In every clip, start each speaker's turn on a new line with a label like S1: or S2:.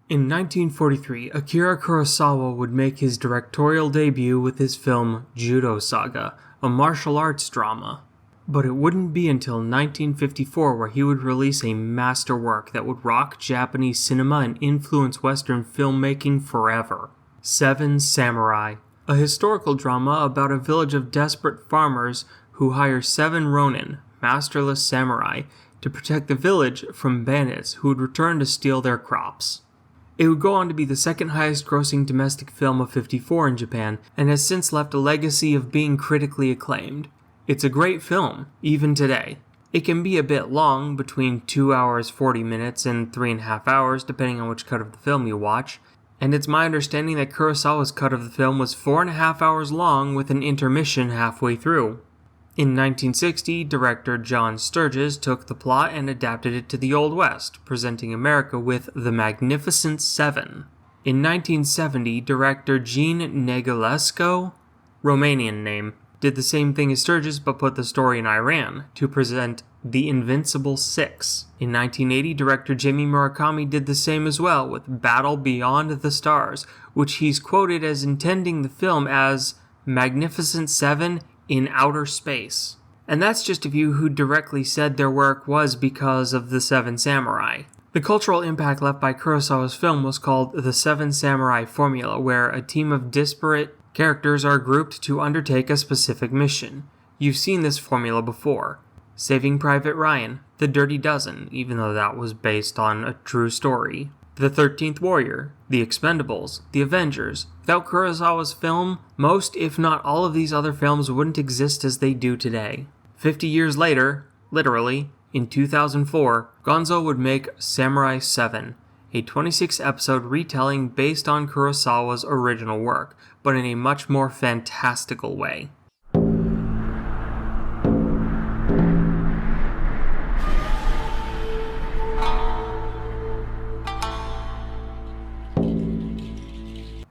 S1: In 1943, Akira Kurosawa would make his directorial debut with his film Judo Saga, a martial arts drama. But it wouldn't be until 1954 where he would release a masterwork that would rock Japanese cinema and influence Western filmmaking forever. Seven Samurai, a historical drama about a village of desperate farmers who hire 7 ronin, masterless samurai, to protect the village from bandits who would return to steal their crops. It would go on to be the second highest grossing domestic film of '54 in Japan, and has since left a legacy of being critically acclaimed. It's a great film, even today. It can be a bit long, between 2 hours 40 minutes and 3.5 hours, depending on which cut of the film you watch, and it's my understanding that Kurosawa's cut of the film was 4.5 hours long with an intermission halfway through. In 1960, director John Sturges took the plot and adapted it to the Old West, presenting America with The Magnificent Seven. In 1970, director Gene Negulesco, Romanian name, did the same thing as Sturges but put the story in Iran, to present The Invincible Six. In 1980, director Jimmy Murakami did the same as well with Battle Beyond the Stars, which he's quoted as intending the film as Magnificent Seven in outer space. And that's just a few who directly said their work was because of the Seven Samurai. The cultural impact left by Kurosawa's film was called the Seven Samurai Formula, where a team of disparate characters are grouped to undertake a specific mission. You've seen this formula before. Saving Private Ryan, The Dirty Dozen, even though that was based on a true story. The 13th Warrior, The Expendables, The Avengers. Without Kurosawa's film, most, if not all of these other films wouldn't exist as they do today. 50 years later, literally, in 2004, Gonzo would make Samurai 7, a 26-episode retelling based on Kurosawa's original work, but in a much more fantastical way.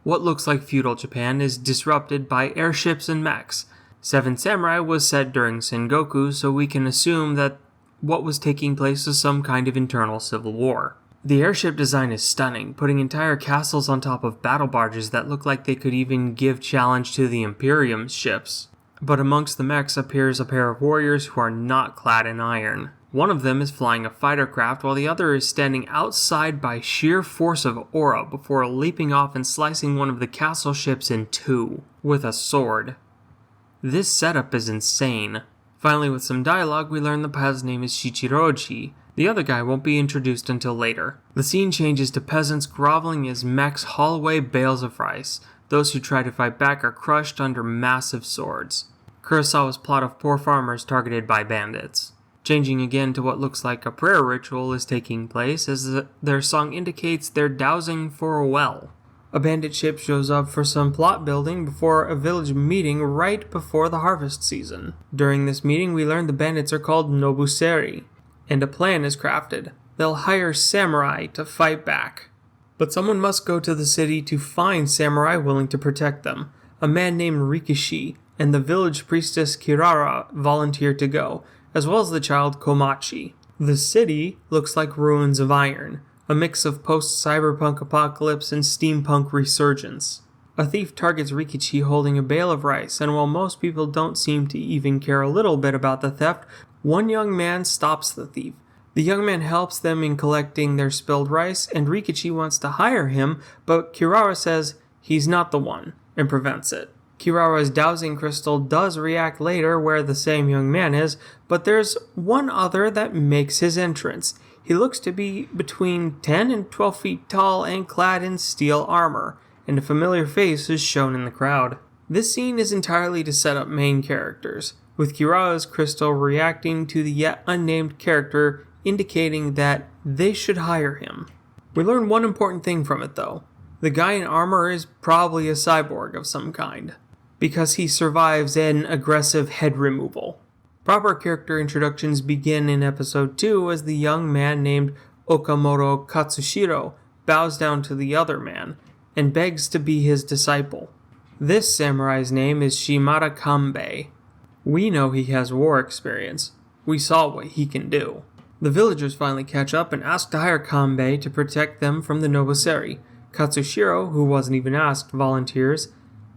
S1: What looks like feudal Japan is disrupted by airships and mechs. Seven Samurai was set during Sengoku, so we can assume that what was taking place was some kind of internal civil war. The airship design is stunning, putting entire castles on top of battle barges that look like they could even give challenge to the Imperium's ships. But amongst the mechs appears a pair of warriors who are not clad in iron. One of them is flying a fighter craft while the other is standing outside by sheer force of aura before leaping off and slicing one of the castle ships in two with a sword. This setup is insane. Finally, with some dialogue, we learn the pilot's name is Shichiroji. The other guy won't be introduced until later. The scene changes to peasants groveling as mechs haul away bales of rice. Those who try to fight back are crushed under massive swords. Kurosawa's plot of poor farmers targeted by bandits. Changing again to what looks like a prayer ritual is taking place as their song indicates they're dowsing for a well. A bandit ship shows up for some plot building before a village meeting right before the harvest season. During this meeting, we learn the bandits are called Nobuseri, and a plan is crafted. They'll hire samurai to fight back. But someone must go to the city to find samurai willing to protect them. A man named Rikishi and the village priestess Kirara volunteer to go, as well as the child Komachi. The city looks like ruins of iron, a mix of post-cyberpunk apocalypse and steampunk resurgence. A thief targets Rikichi holding a bale of rice, and while most people don't seem to even care a little bit about the theft, one young man stops the thief. The young man helps them in collecting their spilled rice, and Rikichi wants to hire him, but Kirara says he's not the one, and prevents it. Kirara's dowsing crystal does react later where the same young man is, but there's one other that makes his entrance. He looks to be between 10 and 12 feet tall and clad in steel armor, and a familiar face is shown in the crowd. This scene is entirely to set up main characters, with Kirara's crystal reacting to the yet unnamed character indicating that they should hire him. We learn one important thing from it though. The guy in armor is probably a cyborg of some kind, because he survives an aggressive head removal. Proper character introductions begin in episode 2 as the young man named Okamoto Katsushiro bows down to the other man and begs to be his disciple. This samurai's name is Shimada Kanbei. We know he has war experience. We saw what he can do. The villagers finally catch up and ask to hire Kanbei to protect them from the Noboseri. Katsushiro, who wasn't even asked, volunteers,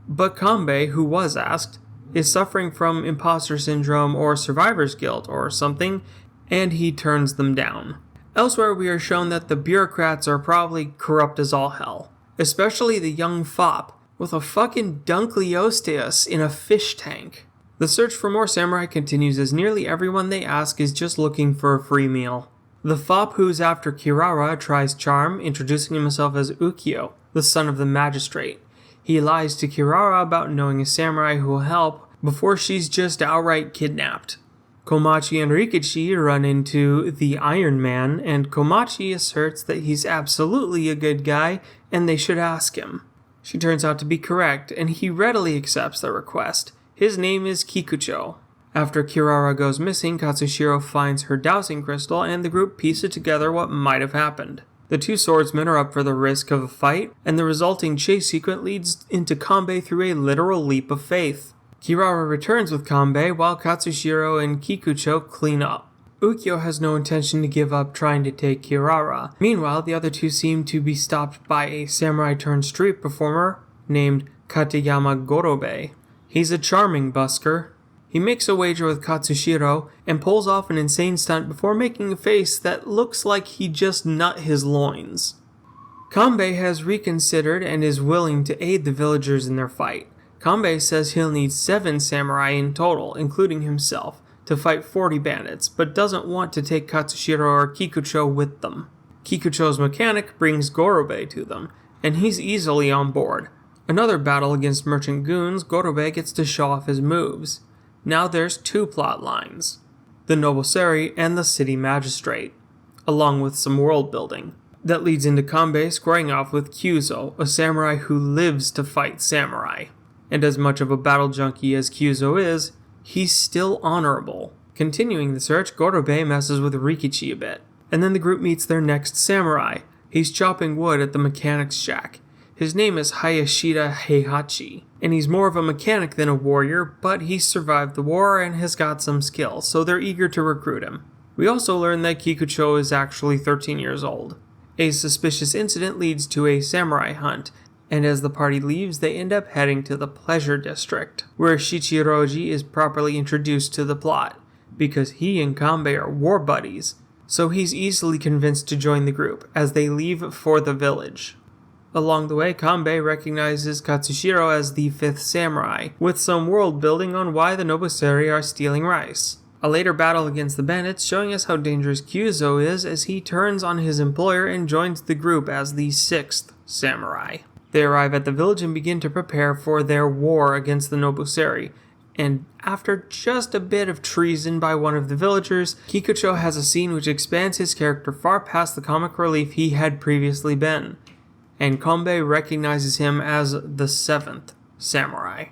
S1: but Kanbei, who was asked, is suffering from imposter syndrome or survivor's guilt or something, and he turns them down. Elsewhere, we are shown that the bureaucrats are probably corrupt as all hell, especially the young fop, with a fucking Dunkleosteus in a fish tank. The search for more samurai continues as nearly everyone they ask is just looking for a free meal. The fop who's after Kirara tries charm, introducing himself as Ukyo, the son of the magistrate. He lies to Kirara about knowing a samurai who will help before she's just outright kidnapped. Komachi and Rikichi run into the Iron Man, and Komachi asserts that he's absolutely a good guy and they should ask him. She turns out to be correct, and he readily accepts the request. His name is Kikucho. After Kirara goes missing, Katsushiro finds her dowsing crystal, and the group pieces together what might have happened. The two swordsmen are up for the risk of a fight, and the resulting chase sequence leads into Kanbei through a literal leap of faith. Kirara returns with Kanbei, while Katsushiro and Kikucho clean up. Ukyo has no intention to give up trying to take Kirara. Meanwhile, the other two seem to be stopped by a samurai-turned-street performer named Katayama Gorobe. He's a charming busker. He makes a wager with Katsushiro and pulls off an insane stunt before making a face that looks like he just nut his loins. Kanbei has reconsidered and is willing to aid the villagers in their fight. Kanbei says he'll need 7 samurai in total, including himself, to fight 40 bandits, but doesn't want to take Katsushiro or Kikucho with them. Kikucho's mechanic brings Gorobe to them, and he's easily on board. Another battle against merchant goons, Gorobe gets to show off his moves. Now there's 2 plot lines, the Noboseri and the city magistrate, along with some world building. That leads into Kanbei squaring off with Kyuzo, a samurai who lives to fight samurai. And as much of a battle junkie as Kyuzo is, he's still honorable. Continuing the search, Gorobe messes with Rikichi a bit, and then the group meets their next samurai. He's chopping wood at the mechanic's shack. His name is Hayashida Heihachi, and he's more of a mechanic than a warrior, but he's survived the war and has got some skills, so they're eager to recruit him. We also learn that Kikucho is actually 13 years old. A suspicious incident leads to a samurai hunt, and as the party leaves, they end up heading to the Pleasure District, where Shichiroji is properly introduced to the plot, because he and Kanbei are war buddies, so he's easily convinced to join the group as they leave for the village. Along the way, Kanbei recognizes Katsushiro as the 5th samurai, with some world building on why the Noboseri are stealing rice. A later battle against the bandits showing us how dangerous Kyuzo is as he turns on his employer and joins the group as the 6th samurai. They arrive at the village and begin to prepare for their war against the Noboseri, and after just a bit of treason by one of the villagers, Kikucho has a scene which expands his character far past the comic relief he had previously been, and Kanbei recognizes him as the 7th samurai.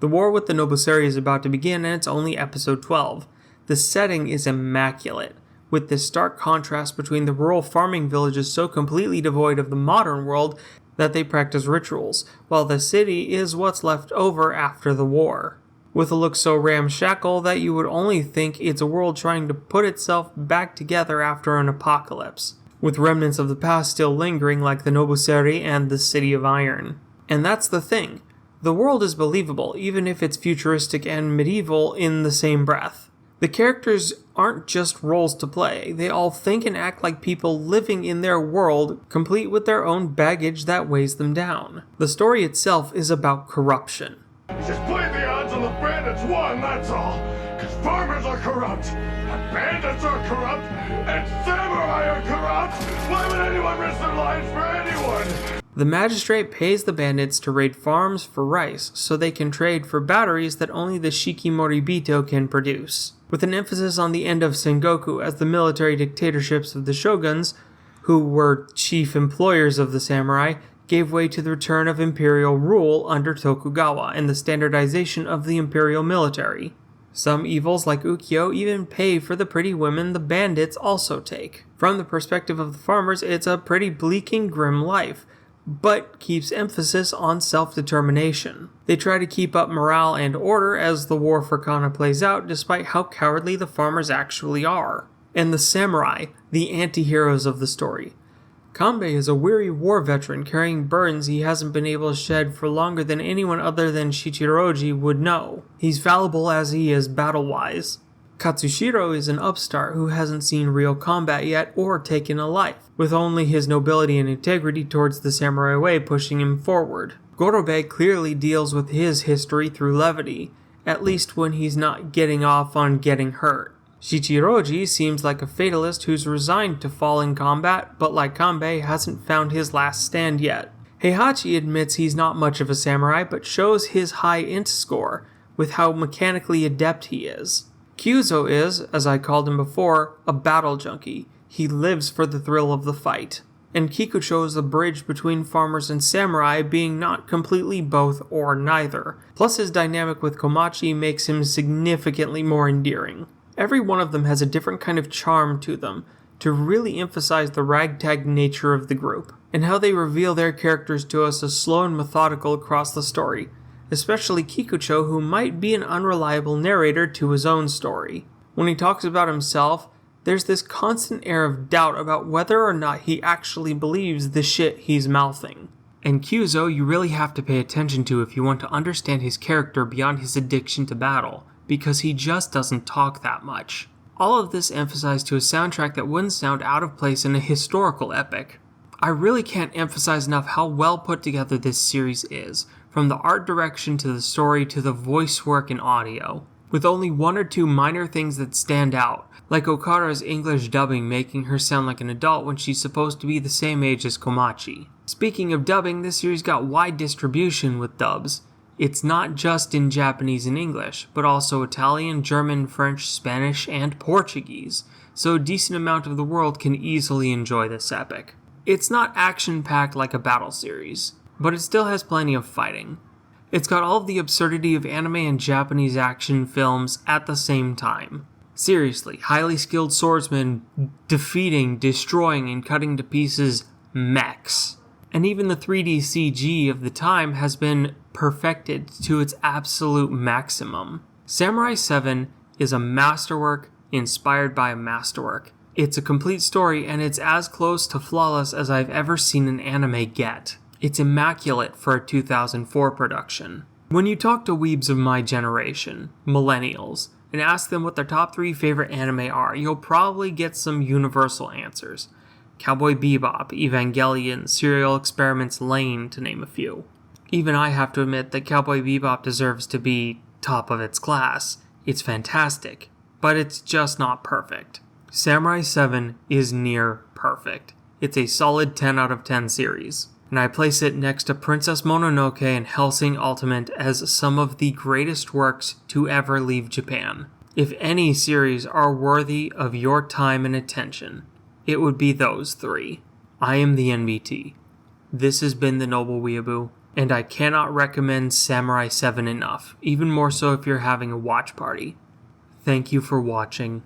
S1: The war with the Noboseri is about to begin, and it's only episode 12. The setting is immaculate, with this stark contrast between the rural farming villages so completely devoid of the modern world that they practice rituals, while the city is what's left over after the war, with a look so ramshackle that you would only think it's a world trying to put itself back together after an apocalypse, with remnants of the past still lingering like the Noboseri and the City of Iron. And that's the thing, the world is believable even if it's futuristic and medieval in the same breath. The characters aren't just roles to play, they all think and act like people living in their world, complete with their own baggage that weighs them down. The story itself is about corruption.
S2: Just play the odds on the bandits won, that's all. Because farmers are corrupt, and bandits are corrupt, and samurai are corrupt. Why would anyone risk their lives for anyone?
S1: The magistrate pays the bandits to raid farms for rice so they can trade for batteries that only the Shikimori Bito can produce, with an emphasis on the end of Sengoku as the military dictatorships of the shoguns, who were chief employers of the samurai, gave way to the return of imperial rule under Tokugawa and the standardization of the imperial military. Some evils like Ukyo even pay for the pretty women the bandits also take. From the perspective of the farmers, it's a pretty bleak and grim life, but keeps emphasis on self-determination. They try to keep up morale and order as the war for Kana plays out, despite how cowardly the farmers actually are. and the samurai, the anti-heroes of the story. Kanbei is a weary war veteran carrying burdens he hasn't been able to shed for longer than anyone other than Shichiroji would know. He's fallible as he is battle-wise. Katsushiro is an upstart who hasn't seen real combat yet or taken a life, with only his nobility and integrity towards the samurai way pushing him forward. Gorobe clearly deals with his history through levity, at least when he's not getting off on getting hurt. Shichiroji seems like a fatalist who's resigned to fall in combat, but like Kanbei, hasn't found his last stand yet. Heihachi admits he's not much of a samurai, but shows his high int score, with how mechanically adept he is. Kyuzo is, as I called him before, a battle junkie. He lives for the thrill of the fight. And Kikucho is the bridge between farmers and samurai, being not completely both or neither. Plus his dynamic with Komachi makes him significantly more endearing. Every one of them has a different kind of charm to them, to really emphasize the ragtag nature of the group, and how they reveal their characters to us as slow and methodical across the story, especially Kikucho, who might be an unreliable narrator to his own story. When he talks about himself, there's this constant air of doubt about whether or not he actually believes the shit he's mouthing. And Kyuzo you really have to pay attention to if you want to understand his character beyond his addiction to battle, because he just doesn't talk that much. All of this emphasized to a soundtrack that wouldn't sound out of place in a historical epic. I really can't emphasize enough how well put together this series is, from the art direction to the story to the voice work and audio, with only one or two minor things that stand out, like Okara's English dubbing making her sound like an adult when she's supposed to be the same age as Komachi. Speaking of dubbing, this series got wide distribution with dubs. It's not just in Japanese and English, but also Italian, German, French, Spanish, and Portuguese, so a decent amount of the world can easily enjoy this epic. It's not action-packed like a battle series, but it still has plenty of fighting. It's got all of the absurdity of anime and Japanese action films at the same time. Seriously, highly skilled swordsmen defeating, destroying, and cutting to pieces mechs. And even the 3D CG of the time has been perfected to its absolute maximum. Samurai 7 is a masterwork inspired by a masterwork. It's a complete story and it's as close to flawless as I've ever seen an anime get. It's immaculate for a 2004 production. When you talk to weebs of my generation, millennials, and ask them what their top 3 favorite anime are, you'll probably get some universal answers. Cowboy Bebop, Evangelion, Serial Experiments Lain, to name a few. Even I have to admit that Cowboy Bebop deserves to be top of its class. It's fantastic, but it's just not perfect. Samurai 7 is near perfect. It's a solid 10 out of 10 series, and I place it next to Princess Mononoke and Hellsing Ultimate as some of the greatest works to ever leave Japan. If any series are worthy of your time and attention, it would be those 3. I am the NBT. This has been the Noble Weeaboo, and I cannot recommend Samurai 7 enough, even more so if you're having a watch party. Thank you for watching.